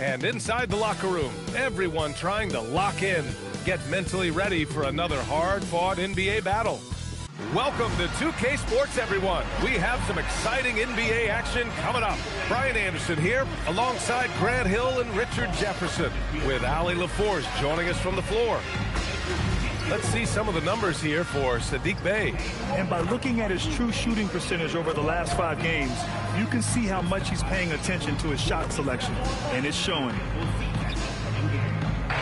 And inside the locker room, everyone trying to lock in, get mentally ready for another hard-fought NBA battle. Welcome to 2K Sports, everyone. We have some exciting NBA action coming up. Brian Anderson here, alongside Grant Hill and Richard Jefferson, with Allie LaForce joining us from the floor. Let's see some of the numbers here for Saddiq Bey. And by looking at his true shooting percentage over the last 5 games, you can see how much he's paying attention to his shot selection, and it's showing.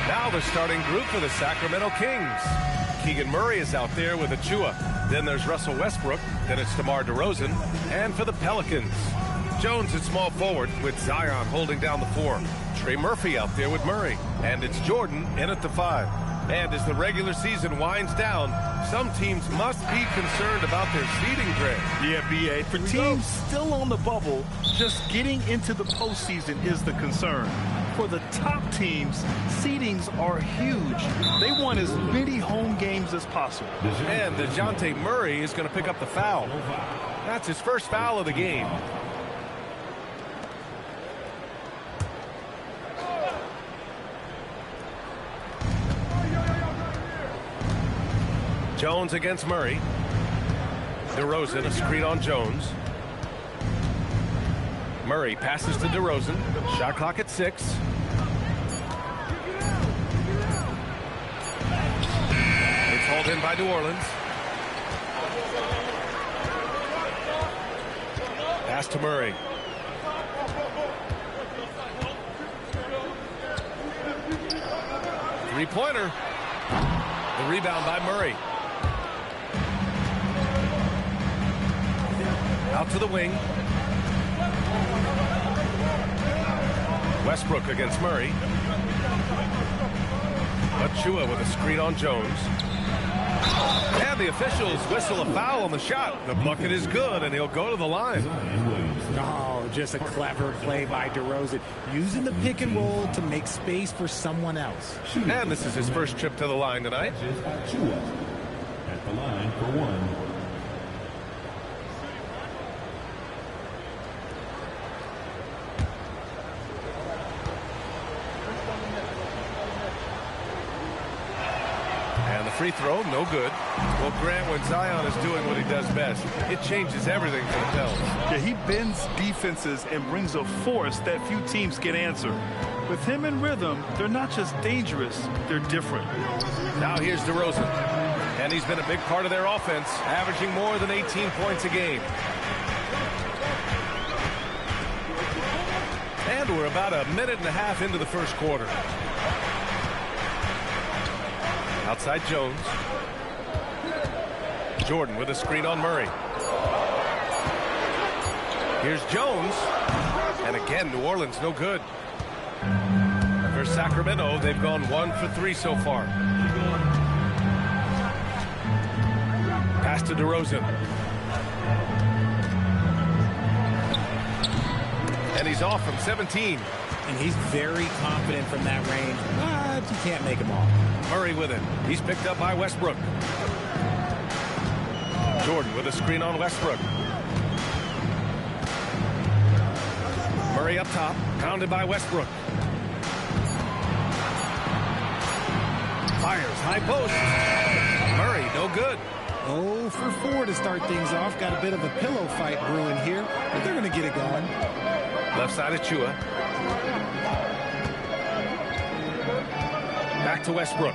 Now the starting group for the Sacramento Kings. Keegan Murray is out there with Achua. Then there's Russell Westbrook. Then it's DeMar DeRozan. And for the Pelicans, Jones at small forward with Zion holding down the 4. Trey Murphy out there with Murray. And it's Jordan in at the 5. And as the regular season winds down, some teams must be concerned about their seeding grid. Yeah, B.A. For teams still on the bubble, just getting into the postseason is the concern. For the top teams, seedings are huge. They want as many home games as possible. And DeJounte Murray is going to pick up the foul. That's his first foul of the game. Jones against Murray. DeRozan, a screen on Jones. Murray passes to DeRozan. Shot clock at 6. It's hauled in by New Orleans. Pass to Murray. Three-pointer. The rebound by Murray. Out to the wing. Westbrook against Murray. Achua with a screen on Jones. And the officials whistle a foul on the shot. The bucket is good, and he'll go to the line. Oh, just a clever play by DeRozan, using the pick and roll to make space for someone else. And this is his first trip to the line tonight. Achua at the line for 1. Free throw, no good. Well, Grant, when Zion is doing what he does best, it changes everything for the Pels. Yeah, he bends defenses and brings a force that few teams can answer. With him in rhythm, they're not just dangerous, they're different. Now here's DeRozan. And he's been a big part of their offense, averaging more than 18 points a game. And we're about a minute and a half into the first quarter. Outside Jones. Jordan with a screen on Murray. Here's Jones. And again, New Orleans no good. For Sacramento, they've gone 1 for 3 so far. Pass to DeRozan. And he's off from 17. And he's very confident from that range, but you can't make him all. Murray with it. He's picked up by Westbrook. Jordan with a screen on Westbrook. Murray up top, pounded by Westbrook. Fires, high post. Murray, no good. 0 for 4 to start things off. Got a bit of a pillow fight brewing here, but they're going to get it going. Left side Achua. Back to Westbrook.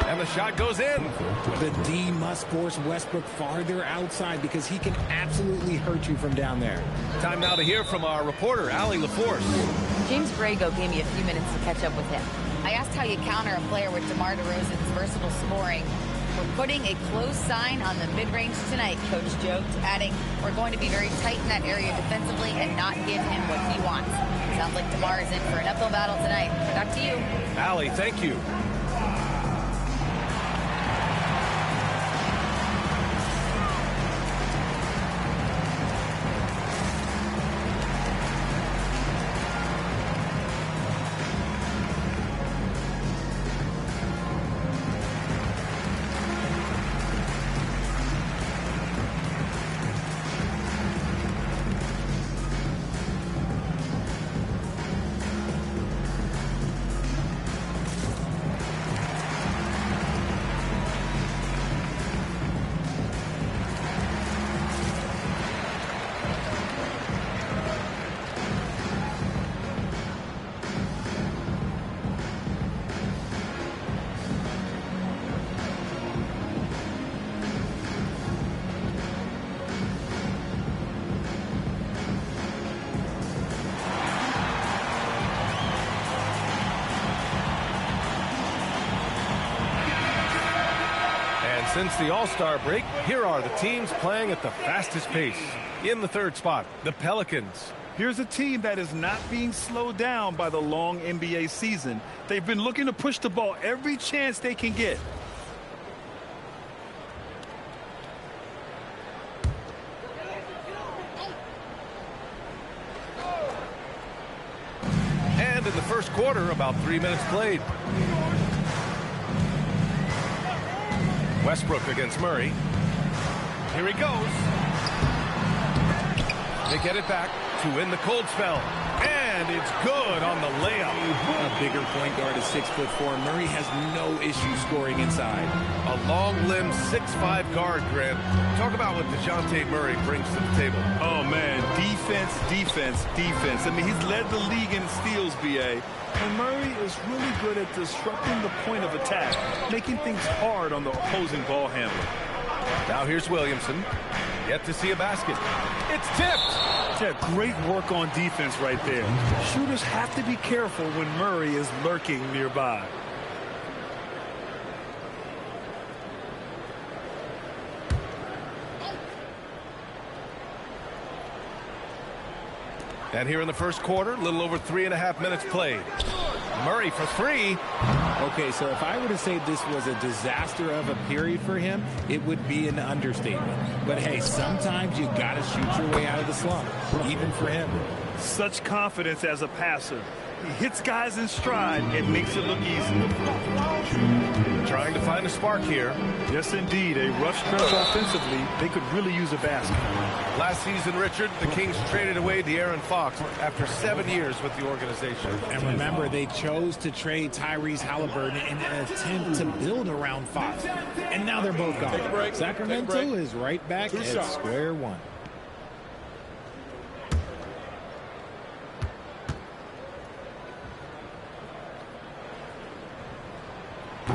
And the shot goes in. The D must force Westbrook farther outside because he can absolutely hurt you from down there. Time now to hear from our reporter, Allie LaForce. James Brago gave me a few minutes to catch up with him. I asked how you counter a player with DeMar DeRozan's versatile scoring. We're putting a close sign on the mid-range tonight, Coach joked, adding, we're going to be very tight in that area defensively and not give him what he wants. Sounds like DeMar is in for an uphill battle tonight. Back to you. Allie, thank you. Since the All-Star break, here are the teams playing at the fastest pace. In the third spot, the Pelicans. Here's a team that is not being slowed down by the long NBA season. They've been looking to push the ball every chance they can get. And in the first quarter, about 3 minutes played. Westbrook against Murray. Here he goes. They get it back to win the cold spell. And it's good on the layup. A bigger point guard is 6'4". Murray has no issue scoring inside. A long-limbed 6'5" guard, Grant. Talk about what DeJounte Murray brings to the table. Oh, man, defense, defense, defense. I mean, he's led the league in steals, B.A. And Murray is really good at disrupting the point of attack, making things hard on the opposing ball handler. Now here's Williamson. Yet to see a basket. It's tipped. Yeah, great work on defense right there. Shooters have to be careful when Murray is lurking nearby. And here in the first quarter, a little over 3.5 minutes played. Murray for three. Okay, so if I were to say this was a disaster of a period for him, it would be an understatement. But hey, sometimes you got to shoot your way out of the slump, even for him. Such confidence as a passer. He hits guys in stride and makes it look easy. Trying to find a spark here. Yes, indeed. A rough stretch offensively. They could really use a basket. Last season, Richard, the Kings traded away De'Aaron Fox after 7 years with the organization. And remember, they chose to trade Tyrese Halliburton in an attempt to build around Fox. And now they're both gone. Sacramento is right back at square one.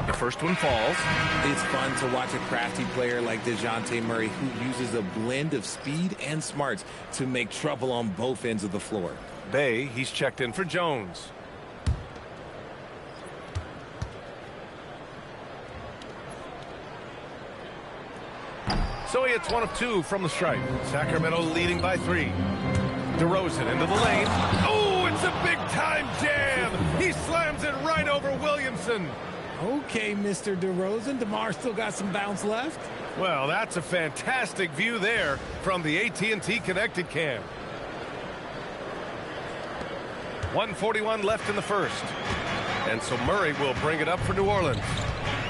The first one falls. It's fun to watch a crafty player like DeJounte Murray who uses a blend of speed and smarts to make trouble on both ends of the floor. Bay, he's checked in for Jones. So he hits 1 of 2 from the stripe. Sacramento leading by 3. DeRozan into the lane. Oh, it's a big-time jam. He slams it right over Williamson. Okay, Mr. DeRozan. DeMar still got some bounce left. Well, that's a fantastic view there from the AT&T Connected Cam. 1:41 left in the first. And so Murray will bring it up for New Orleans.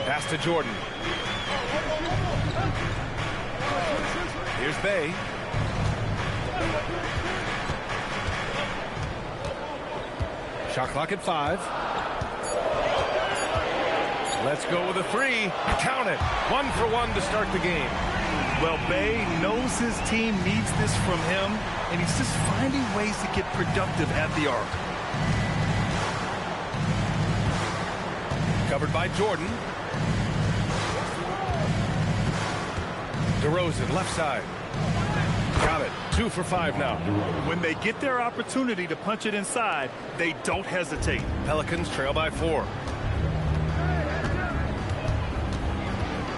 Pass to Jordan. Here's Bay. Shot clock at 5. Let's go with a 3. Count it. 1 for 1 to start the game. Well, Bay knows his team needs this from him, and he's just finding ways to get productive at the arc. Covered by Jordan. DeRozan, left side. Got it. 2 for 5 now. When they get their opportunity to punch it inside, they don't hesitate. Pelicans trail by 4.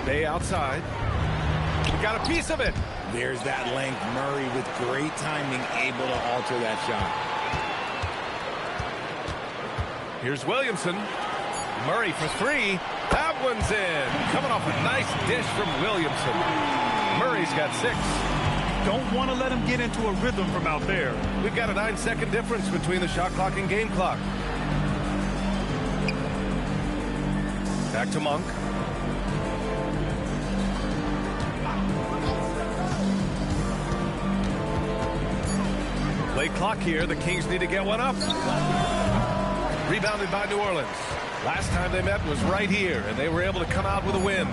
Bay outside. We got a piece of it. There's that length. Murray with great timing, able to alter that shot. Here's Williamson. Murray for 3. That one's in. Coming off a nice dish from Williamson. Murray's got 6. Don't want to let him get into a rhythm from out there. We've got a 9-second difference between the shot clock and game clock. Back to Monk. Late clock here. The Kings need to get one up. Rebounded by New Orleans. Last time they met was right here, and they were able to come out with a win.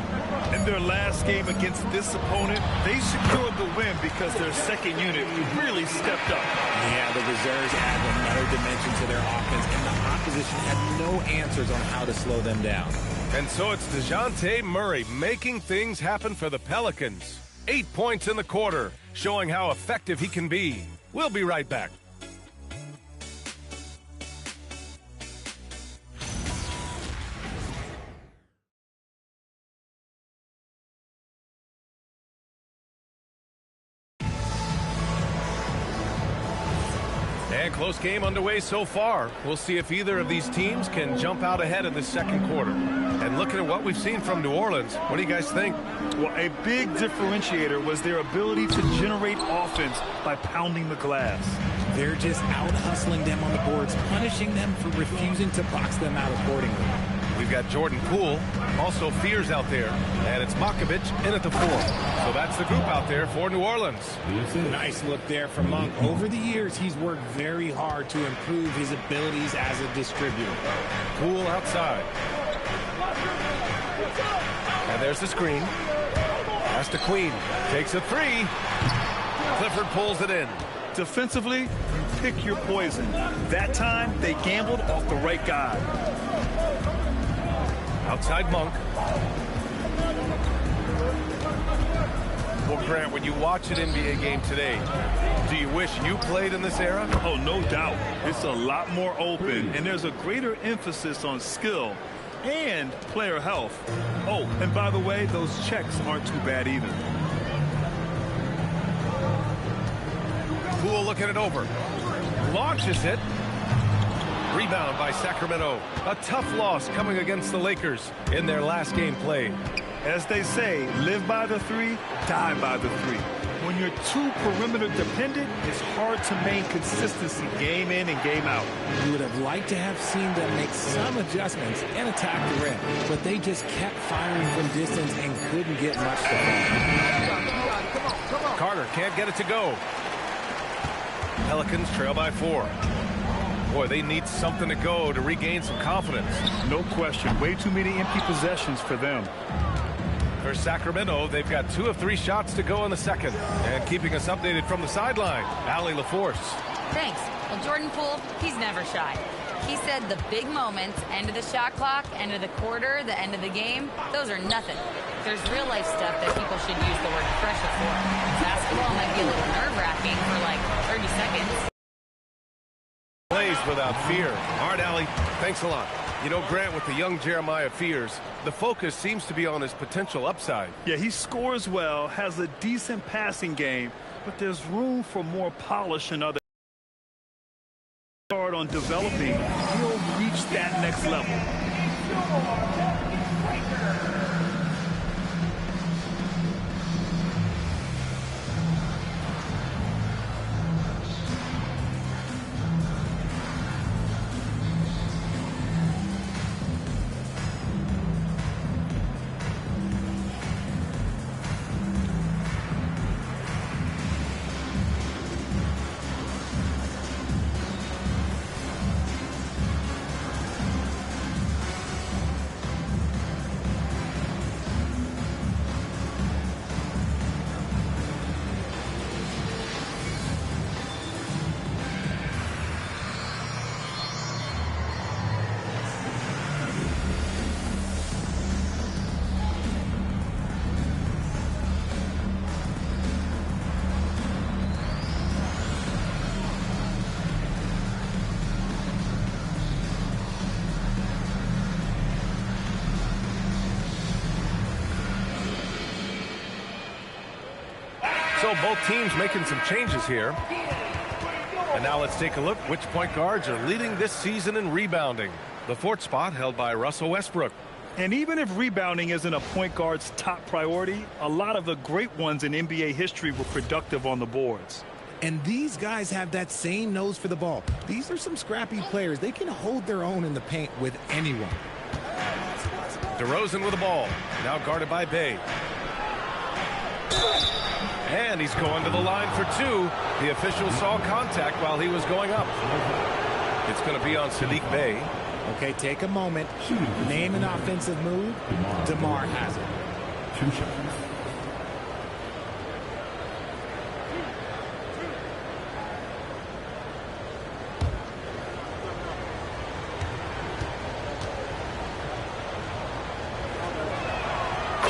In their last game against this opponent, they secured the win because their second unit really stepped up. Yeah, the reserves add another dimension to their offense, and the opposition had no answers on how to slow them down. And so it's DeJounte Murray making things happen for the Pelicans. 8 points in the quarter, showing how effective he can be. We'll be right back. close game underway so far. We'll see if either of these teams can jump out ahead in the second quarter. And looking at what we've seen from New Orleans, what do you guys think? Well, a big differentiator was their ability to generate offense by pounding the glass. They're just out-hustling them on the boards, punishing them for refusing to box them out accordingly. We've got Jordan Poole, also Fears out there, and it's Makovich in at the 4. So that's the group out there for New Orleans. Nice look there from Monk. Over the years, he's worked very hard to improve his abilities as a distributor. Poole outside. And there's the screen. Pass to Queen. Takes a 3. Clifford pulls it in. Defensively, you pick your poison. That time, they gambled off the right guy. Outside Monk. Well, Grant, when you watch an NBA game today, do you wish you played in this era? Oh, no doubt. It's a lot more open, and there's a greater emphasis on skill and player health. Oh, and by the way, those checks aren't too bad either. Poole looking it over. Launches it. Rebound by Sacramento. A tough loss coming against the Lakers in their last game played. As they say, live by the 3, die by the 3. When you're too perimeter dependent, it's hard to maintain consistency game in and game out. You would have liked to have seen them make some adjustments and attack the rim, but they just kept firing from distance and couldn't get much to fall. Carter can't get it to go. Pelicans trail by 4. Boy, they need something to go to regain some confidence. No question. Way too many empty possessions for them. For Sacramento, they've got 2 of 3 shots to go in the second. And keeping us updated from the sideline, Allie LaForce. Thanks. Well, Jordan Poole, he's never shy. He said the big moments, end of the shot clock, end of the quarter, the end of the game, those are nothing. There's real life stuff that people should use the word pressure for. Basketball might be a little nerve-wracking for like 30 seconds. Plays without fear. All right, Allie, thanks a lot. You know, Grant, with the young Jeremiah Fears, the focus seems to be on his potential upside. Yeah, he scores well, has a decent passing game, but there's room for more polish and other. Start on developing, he'll reach that next level. So both teams making some changes here. And now let's take a look which point guards are leading this season in rebounding. The 4th spot held by Russell Westbrook. And even if rebounding isn't a point guard's top priority, a lot of the great ones in NBA history were productive on the boards. And these guys have that same nose for the ball. These are some scrappy players. They can hold their own in the paint with anyone. DeRozan with the ball. Now guarded by Bey. And he's going to the line for 2. The official saw contact while he was going up. It's going to be on Sadiq Bey. Okay, take a moment. Name an offensive move. DeMar has it. 2 shots.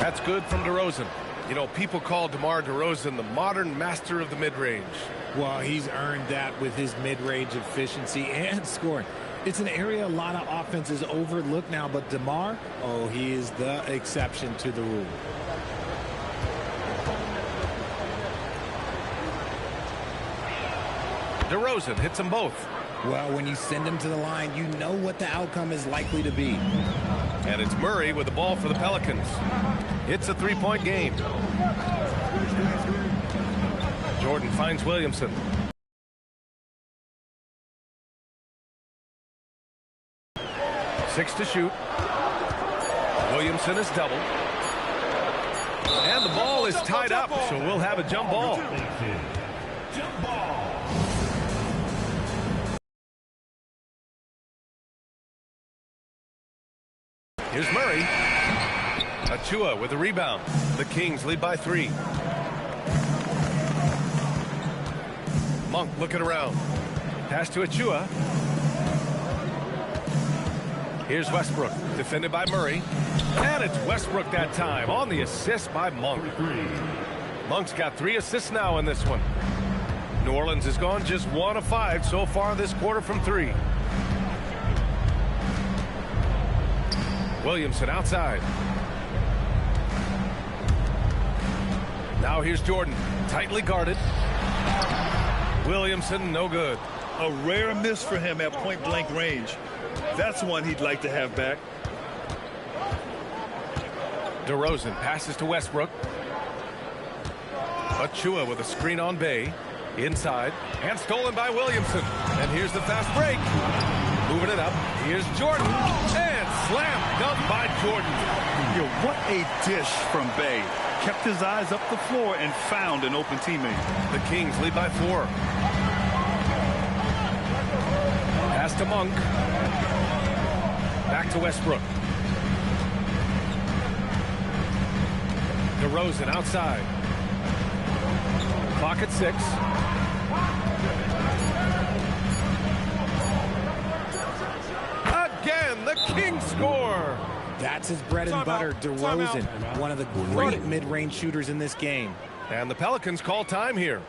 That's good from DeRozan. You know, people call DeMar DeRozan the modern master of the mid-range. Well, he's earned that with his mid-range efficiency and scoring. It's an area a lot of offenses overlook now, but DeMar, oh, he is the exception to the rule. DeRozan hits them both. Well, when you send them to the line, you know what the outcome is likely to be. And it's Murray with the ball for the Pelicans. It's a three-point game. Jordan finds Williamson. 6 to shoot. Williamson is doubled. And the ball is tied up, so we'll have a jump ball. Here's Murray. Achua with the rebound. The Kings lead by 3. Monk looking around. Pass to Achua. Here's Westbrook, defended by Murray. And it's Westbrook that time on the assist by Monk. Monk's got 3 assists now in this one. New Orleans has gone just 1 of 5 so far this quarter from 3. Williamson outside. Now here's Jordan, tightly guarded. Williamson, no good. A rare miss for him at point-blank range. That's one he'd like to have back. DeRozan passes to Westbrook. Achua with a screen on Bay. Inside. And stolen by Williamson. And here's the fast break. Moving it up. Here's Jordan. And slam dunk by Jordan. Yo, what a dish from Bay. Kept his eyes up the floor and found an open teammate. The Kings lead by 4. Pass to Monk. Back to Westbrook. DeRozan outside. Clock at 6. Again, the Kings score. That's his bread and butter, DeRozan, one of the great mid-range shooters in this game. And the Pelicans call time here.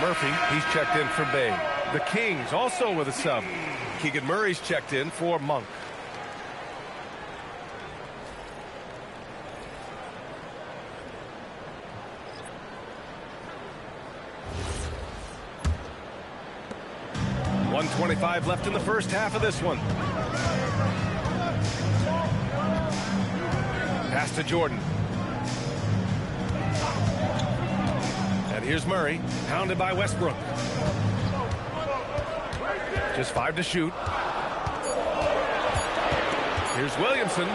Murphy, he's checked in for Bay. The Kings also with a sub. Keegan Murray's checked in for Monk. .125 left in the first half of this one. Pass to Jordan. And here's Murray, pounded by Westbrook. Just 5 to shoot. Here's Williamson.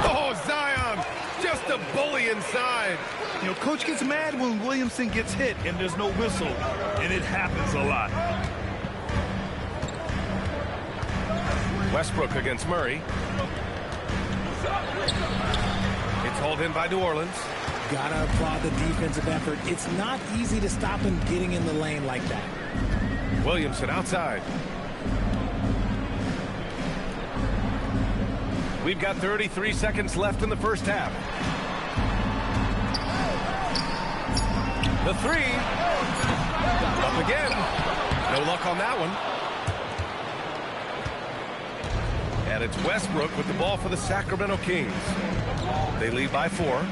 Oh, Zion, just a bully inside. You know, coach gets mad when Williamson gets hit and there's no whistle, and it happens a lot. Westbrook against Murray. It's hauled in by New Orleans. Gotta applaud the defensive effort. It's not easy to stop him getting in the lane like that. Williamson outside. We've got 33 seconds left in the first half. The 3. Up again. No luck on that one. And it's Westbrook with the ball for the Sacramento Kings. They lead by 4.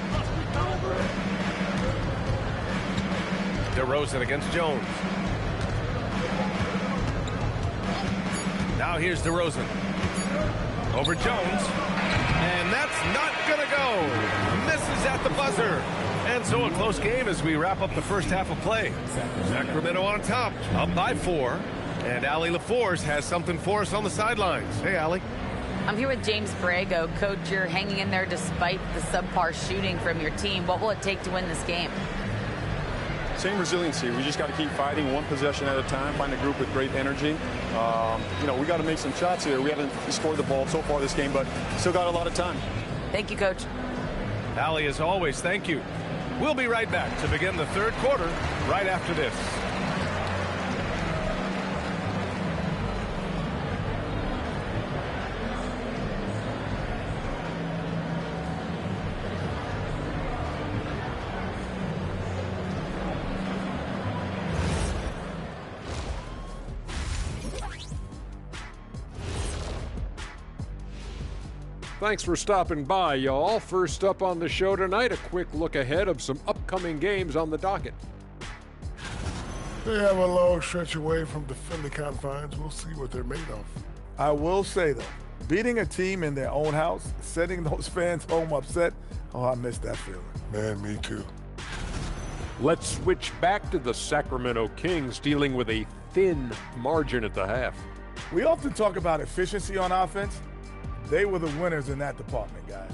DeRozan against Jones. Now here's DeRozan. Over Jones. And that's not going to go. Misses at the buzzer. And so a close game as we wrap up the first half of play. Sacramento on top, up by 4. And Allie LaForce has something for us on the sidelines. Hey, Allie. I'm here with James Borrego. Coach, you're hanging in there despite the subpar shooting from your team. What will it take to win this game? Same resiliency. We just got to keep fighting one possession at a time, find a group with great energy. We got to make some shots here. We haven't scored the ball so far this game, but still got a lot of time. Thank you, Coach. Allie, as always, thank you. We'll be right back to begin the third quarter right after this. Thanks for stopping by, y'all. First up on the show tonight, a quick look ahead of some upcoming games on the docket. They have a long stretch away from the friendly confines. We'll see what they're made of. I will say, though, beating a team in their own house, sending those fans home upset, I miss that feeling. Man, me too. Let's switch back to the Sacramento Kings dealing with a thin margin at the half. We often talk about efficiency on offense. They were the winners in that department, guys.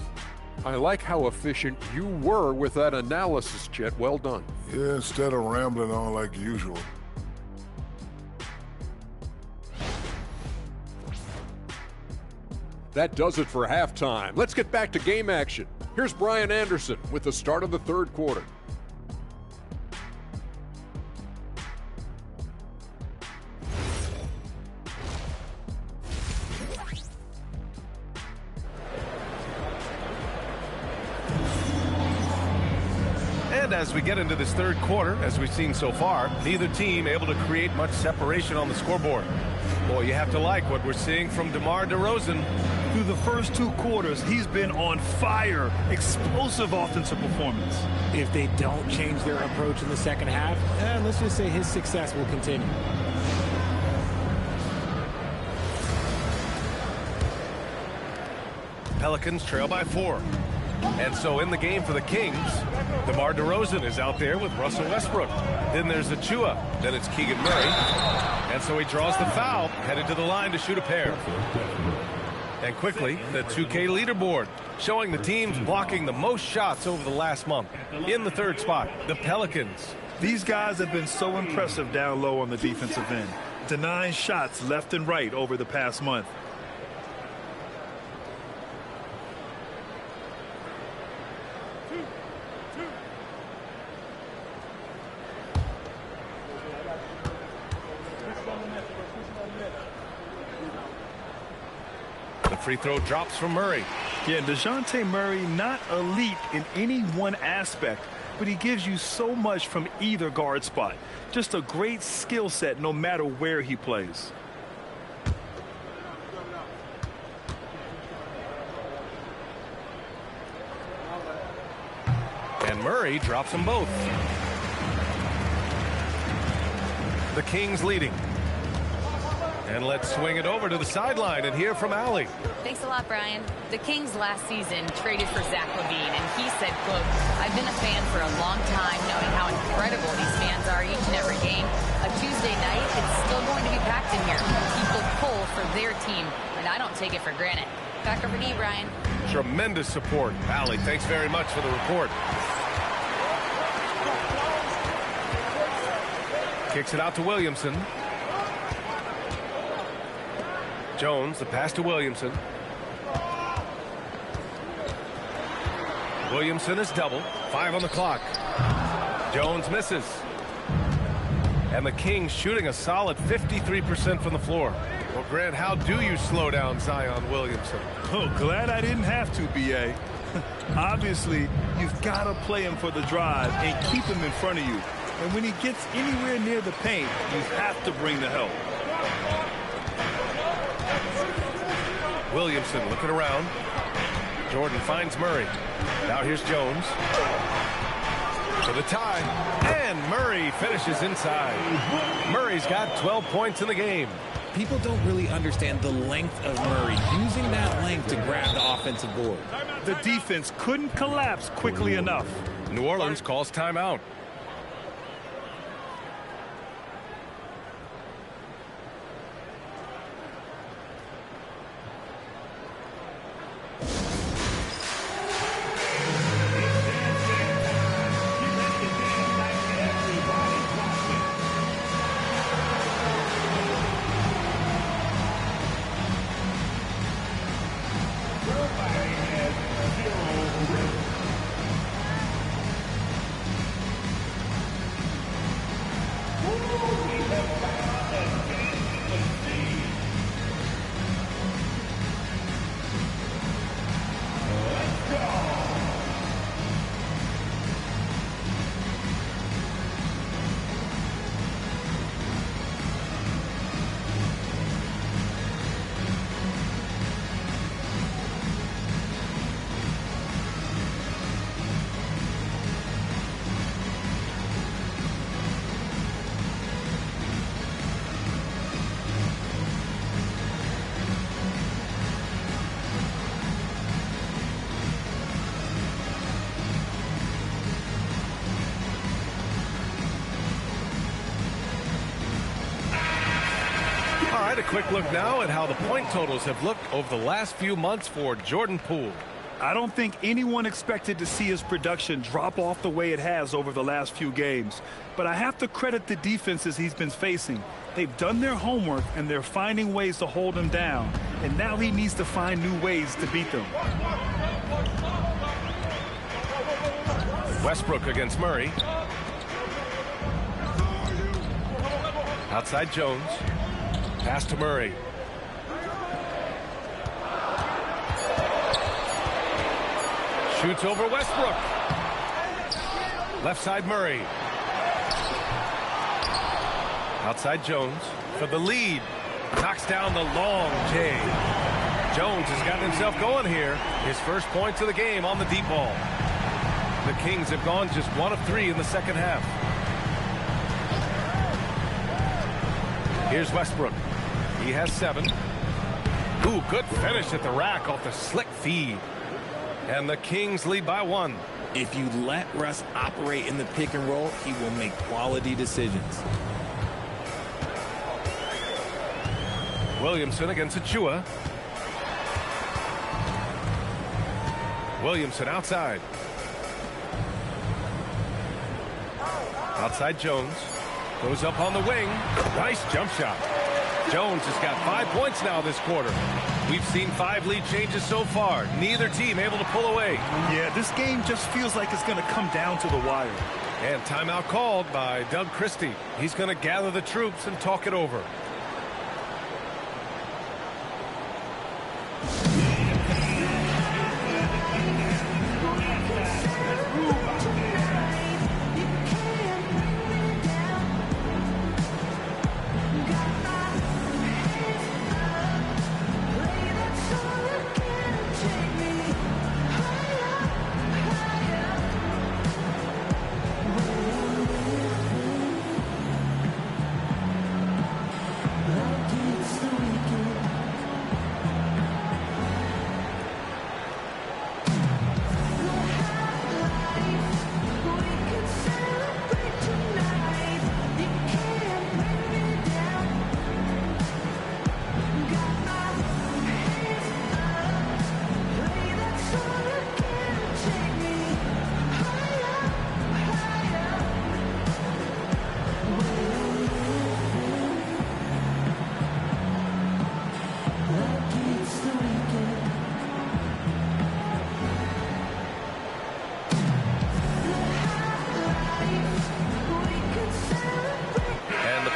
I like how efficient you were with that analysis, Chet. Well done. Yeah, instead of rambling on like usual. That does it for halftime. Let's get back to game action. Here's Brian Anderson with the start of the third quarter. And as we get into this third quarter, as we've seen so far, neither team able to create much separation on the scoreboard. Boy, you have to like what we're seeing from DeMar DeRozan. Through the first 2 quarters, he's been on fire. Explosive offensive performance. If they don't change their approach in the second half, let's just say his success will continue. Pelicans trail by 4. And so in the game for the Kings, DeMar DeRozan is out there with Russell Westbrook. Then there's Achua. Then it's Keegan Murray. And so he draws the foul, headed to the line to shoot a pair. And quickly, the 2K leaderboard, showing the teams blocking the most shots over the last month. In the third spot, the Pelicans. These guys have been so impressive down low on the defensive end, denying shots left and right over the past month. Free throw drops from Murray. Yeah, DeJounte Murray, not elite in any one aspect, but he gives you so much from either guard spot. Just a great skill set no matter where he plays. And Murray drops them both. The Kings leading. And let's swing it over to the sideline and hear from Allie. Thanks a lot, Brian. The Kings last season traded for Zach LaVine, and he said, quote, "I've been a fan for a long time, knowing how incredible these fans are each and every game. A Tuesday night, it's still going to be packed in here. People pull for their team, and I don't take it for granted." Back over to you, Brian. Tremendous support. Allie, thanks very much for the report. Kicks it out to Williamson. Jones, the pass to Williamson. Williamson is double. 5 on the clock. Jones misses. And the Kings shooting a solid 53% from the floor. Well, Grant, how do you slow down Zion Williamson? Oh, glad I didn't have to, B.A. Obviously, you've got to play him for the drive and keep him in front of you. And when he gets anywhere near the paint, you have to bring the help. Williamson looking around. Jordan finds Murray. Now here's Jones. for the tie. And Murray finishes inside. Murray's got 12 points in the game. People don't really understand the length of Murray, using that length to grab the offensive board. The defense couldn't collapse quickly enough. New Orleans calls timeout. A quick look now at how the point totals have looked over the last few months for Jordan Poole. I don't think anyone expected to see his production drop off the way it has over the last few games. But I have to credit the defenses he's been facing. They've done their homework, and they're finding ways to hold him down. And now he needs to find new ways to beat them. Westbrook against Murray. Outside Jones. Pass to Murray. Shoots over Westbrook. Left side Murray. Outside Jones for the lead. Knocks down the long J. Jones has gotten himself going here. His first points of the game on the deep ball. The Kings have gone just 1 of 3 in the second half. Here's Westbrook. He has 7. Ooh, good finish at the rack off the slick feed. And the Kings lead by 1. If you let Russ operate in the pick and roll, he will make quality decisions. Williamson against Achua. Williamson outside. Outside Jones. Goes up on the wing. Nice jump shot. Jones has got 5 points now this quarter. We've seen 5 lead changes so far. Neither team able to pull away. Yeah, this game just feels like it's going to come down to the wire. And timeout called by Doug Christie. He's going to gather the troops and talk it over.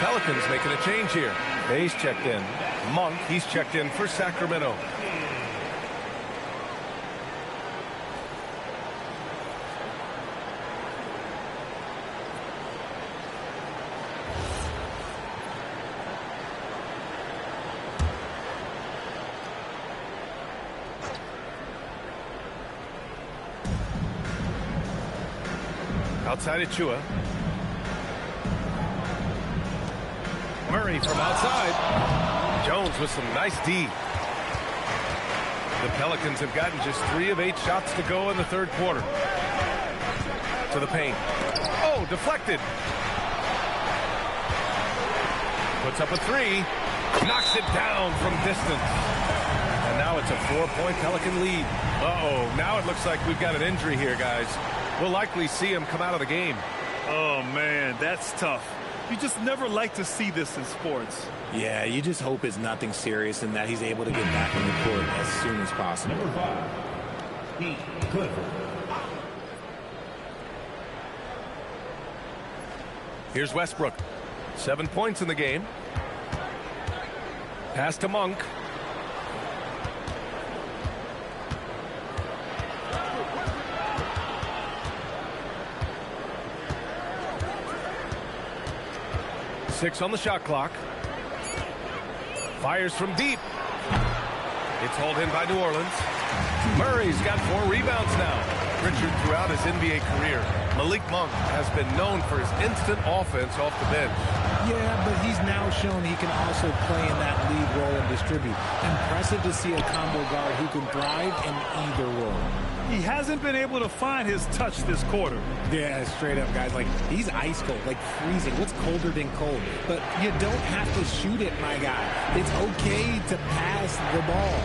Pelicans making a change here. Bay's checked in. Monk, he's checked in for Sacramento. Outside Achua. Murray from outside. Jones with some nice D. The Pelicans have gotten just 3 of 8 shots to go in the third quarter. To the paint. Oh, deflected. Puts up a 3. Knocks it down from distance. And now it's a 4-point Pelican lead. Uh-oh, now it looks like we've got an injury here, guys. We'll likely see him come out of the game. Oh, man, that's tough. You just never like to see this in sports. Yeah, you just hope it's nothing serious and that he's able to get back on the court as soon as possible. Number 5, Pete Clifford. Here's Westbrook. 7 points in the game. Pass to Monk. Six on the shot clock. Fires from deep. It's hauled in by New Orleans. Murray's got 4 rebounds now. Richard, throughout his NBA career, Malik Monk has been known for his instant offense off the bench. Yeah, but he's now shown he can also play in that lead role and distribute. Impressive to see a combo guard who can thrive in either role. He hasn't been able to find his touch this quarter. Yeah, straight up, guys. Like, he's ice cold, like freezing. What's colder than cold? But you don't have to shoot it, my guy. It's okay to pass the ball.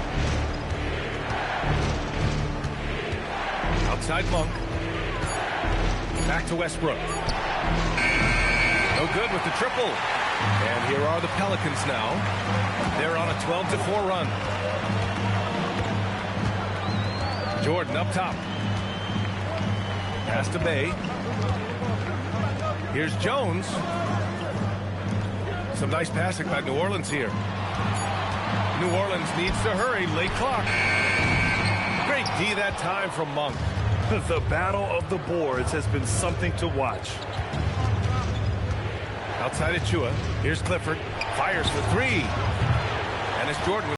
Outside Monk. Back to Westbrook. No good with the triple. And here are the Pelicans now. They're on a 12-4 run. Jordan up top. Pass to Bay. Here's Jones. Some nice passing by New Orleans here. New Orleans needs to hurry. Late clock. Great D that time from Monk. The battle of the boards has been something to watch. Outside Achua. Here's Clifford. Fires for 3. And it's Jordan.